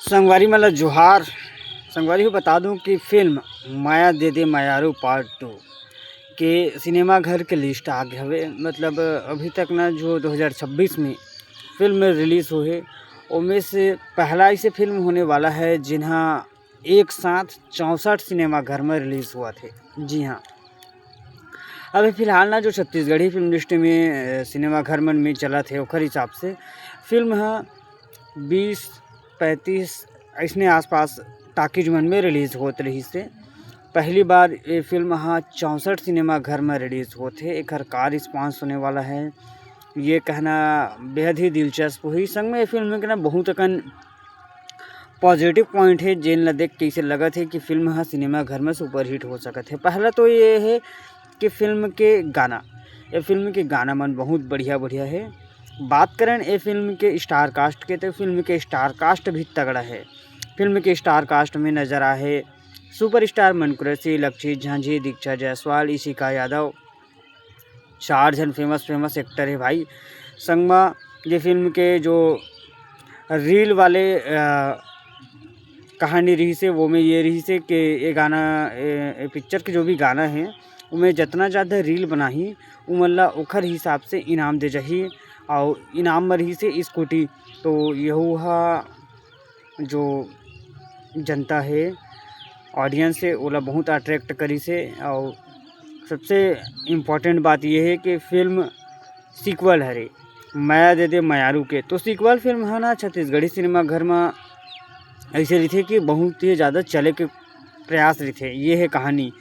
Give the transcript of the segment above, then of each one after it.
संगवारी मतलब जोहार। संगवारी को बता दूं कि फ़िल्म माया दे दे मायारू पार्ट 2 के सिनेमा घर के लिस्ट आ गए हवे। मतलब अभी तक ना जो 2026 में फ़िल्म रिलीज़ हुए उनमें से पहला ऐसे फ़िल्म होने वाला है जिन्हा एक साथ 64 सिनेमा घर में रिलीज़ हुआ थे। जी हाँ, अभी फ़िलहाल ना जो छत्तीसगढ़ी फिल्म लिस्ट में सिनेमा घर मन में चला थे ओकर हिसाब से फिल्म ह 20-35 ऐसने आसपास टाकीज मन में रिलीज़ होत रहिस से। पहली बार ये फिल्म हाँ 64 सिनेमा घर में रिलीज़ होथे। एकर का रिस्पांस होने वाला है ये कहना बेहद ही दिलचस्प हुई। संग में ये फिल्म के ना बहुत अकन पॉजिटिव पॉइंट है जेन ला देख के ऐसे लगत है कि फिल्म हाँ सिनेमा घर में सुपरहिट हो सकत है। पहला तो ये है कि फिल्म के गाना, ये फिल्म के गाना मन बहुत बढ़िया है। बात करें ये फिल्म के स्टार कास्ट के तो फिल्म के स्टार कास्ट भी तगड़ा है। फिल्म के स्टार कास्ट में नज़र आए सुपरस्टार मनकुरसी, लक्षित झांझी, दीक्षा जायसवाल, इशिका यादव, 4 जन फेमस एक्टर है भाई। संगमा ये फिल्म के जो रील वाले कहानी रही से वो में ये रही से कि ये गाना पिक्चर के जो भी गाना है उमें जितना ज़्यादा रील बनाही उमला ओखर हिसाब से इनाम दे जाही और इनाम में रही से स्कूटी। तो यहुहा जो जनता है ऑडियंस है ओला बहुत अट्रैक्ट करी से। और सबसे इम्पोर्टेंट बात यह है कि फिल्म सीक्वल हरे माया दे दे मायारू के। तो सीक्वल फिल्म है ना छत्तीसगढ़ी सिनेमा घर में ऐसे रही कि बहुत ही ज़्यादा चले के प्रयास रही ये है कहानी।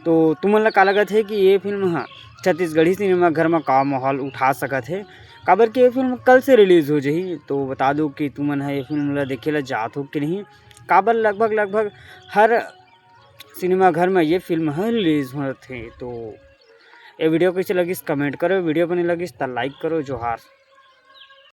तो तुमन ला का लगत है कि ये फिल्म हाँ छत्तीसगढ़ी सिनेमा घर में का माहौल उठा सकत है। काबर कि ये फिल्म कल से रिलीज़ हो जाही। तो बता दो कि तुमन है ये फिल्म ला देखे ला जात हो कि नहीं। काबर लगभग हर सिनेमा घर में ये फिल्म है रिलीज़ होते। तो ये वीडियो कैसे लगिस कमेंट करो, वीडियो बने लगिस तो लाइक करो। जोहार।